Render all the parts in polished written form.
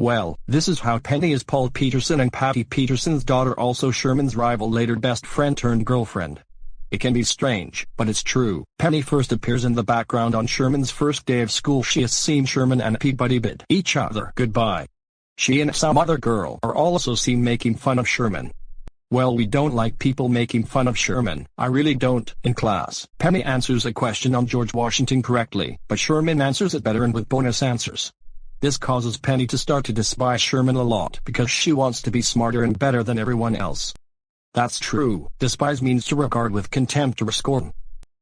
Well, this is how Penny is Paul Peterson and Patty Peterson's daughter, also Sherman's rival, later best friend turned girlfriend. It can be strange, but it's true. Penny first appears in the background on Sherman's first day of school. She has seen Sherman and Peabody bid each other goodbye. She and some other girl are also seen making fun of Sherman. Well, we don't like people making fun of Sherman. I really don't. In class, Penny answers a question on George Washington correctly, but Sherman answers it better and with bonus answers. This causes Penny to start to despise Sherman a lot because she wants to be smarter and better than everyone else. That's true. Despise means to regard with contempt or scorn.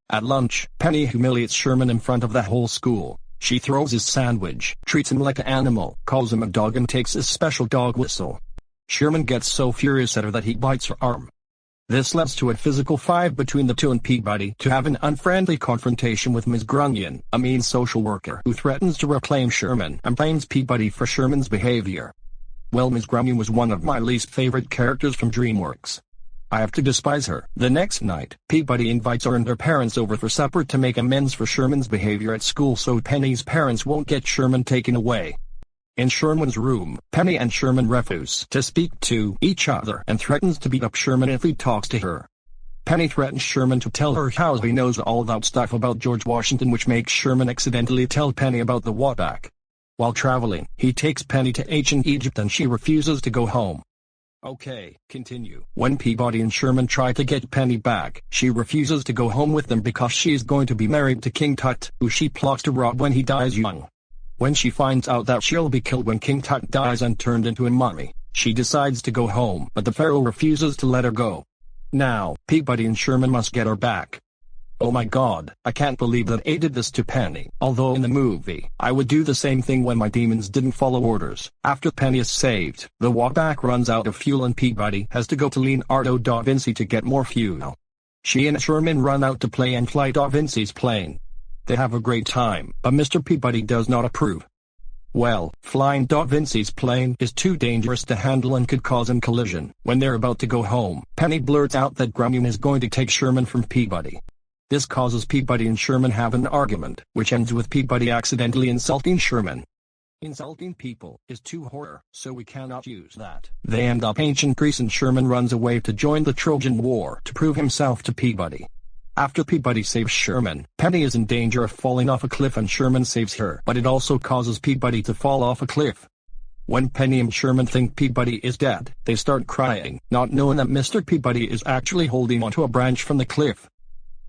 At lunch, Penny humiliates Sherman in front of the whole school. She throws his sandwich, treats him like an animal, calls him a dog, and takes his special dog whistle. Sherman gets so furious at her that he bites her arm. This leads to a physical fight between the two and Peabody to have an unfriendly confrontation with Ms. Grunion, a mean social worker who threatens to reclaim Sherman and blames Peabody for Sherman's behavior. Well, Ms. Grunion was one of my least favorite characters from DreamWorks. I have to despise her. The next night, Peabody invites her and her parents over for supper to make amends for Sherman's behavior at school so Penny's parents won't get Sherman taken away. In Sherman's room, Penny and Sherman refuse to speak to each other and threatens to beat up Sherman if he talks to her. Penny threatens Sherman to tell her how he knows all that stuff about George Washington, which makes Sherman accidentally tell Penny about the Whatback. While traveling, he takes Penny to ancient Egypt and she refuses to go home. Okay, continue. When Peabody and Sherman try to get Penny back, she refuses to go home with them because she is going to be married to King Tut, who she plots to rob when he dies young. When she finds out that she'll be killed when King Tut dies and turned into a mummy, she decides to go home, but the pharaoh refuses to let her go. Now, Peabody and Sherman must get her back. Oh my god, I can't believe that I did this to Penny. Although in the movie, I would do the same thing when my demons didn't follow orders. After Penny is saved, the Whatback runs out of fuel and Peabody has to go to Leonardo da Vinci to get more fuel. She and Sherman run out to play and fly Da Vinci's plane. They have a great time, but Mr. Peabody does not approve. Well, flying Da Vinci's plane is too dangerous to handle and could cause a collision. When they're about to go home, Penny blurts out that Grunion is going to take Sherman from Peabody. This causes Peabody and Sherman have an argument, which ends with Peabody accidentally insulting Sherman. Insulting people is too horror, so we cannot use that. They end up ancient Greece and Sherman runs away to join the Trojan War to prove himself to Peabody. After Peabody saves Sherman, Penny is in danger of falling off a cliff and Sherman saves her, but it also causes Peabody to fall off a cliff. When Penny and Sherman think Peabody is dead, they start crying, not knowing that Mr. Peabody is actually holding onto a branch from the cliff.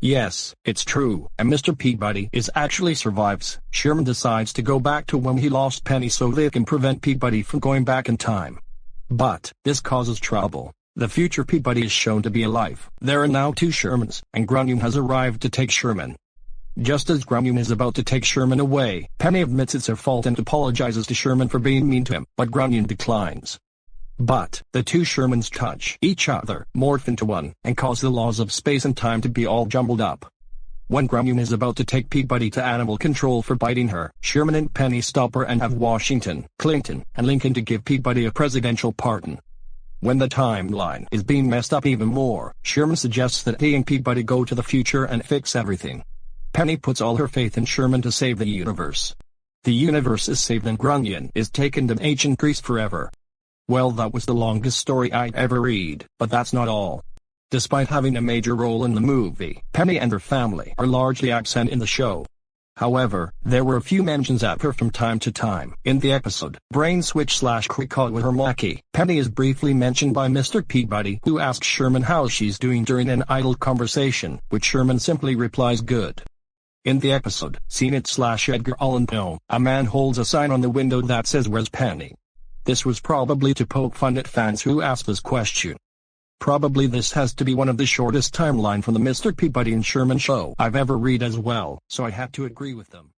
Yes, it's true, and Mr. Peabody actually survives. Sherman decides to go back to when he lost Penny so they can prevent Peabody from going back in time. But this causes trouble. The future Peabody is shown to be alive. There are now two Shermans, and Grunion has arrived to take Sherman. Just as Grunion is about to take Sherman away, Penny admits it's her fault and apologizes to Sherman for being mean to him, but Grunion declines. But the two Shermans touch each other, morph into one, and cause the laws of space and time to be all jumbled up. When Grunion is about to take Peabody to animal control for biting her, Sherman and Penny stop her and have Washington, Clinton, and Lincoln to give Peabody a presidential pardon. When the timeline is being messed up even more, Sherman suggests that he and Peabody go to the future and fix everything. Penny puts all her faith in Sherman to save the universe. The universe is saved and Grunion is taken to ancient Greece forever. Well, that was the longest story I'd ever read, but that's not all. Despite having a major role in the movie, Penny and her family are largely absent in the show. However, there were a few mentions at her from time to time. In the episode, Brain Switch / Cricot with Hermaki, Penny is briefly mentioned by Mr. Peabody, who asks Sherman how she's doing during an idle conversation, which Sherman simply replies good. In the episode, Seen It / Edgar Allan Poe, a man holds a sign on the window that says "Where's Penny?" This was probably to poke fun at fans who asked this question. Probably this has to be one of the shortest timeline from the Mr. Peabody and Sherman show I've ever read as well, so I have to agree with them.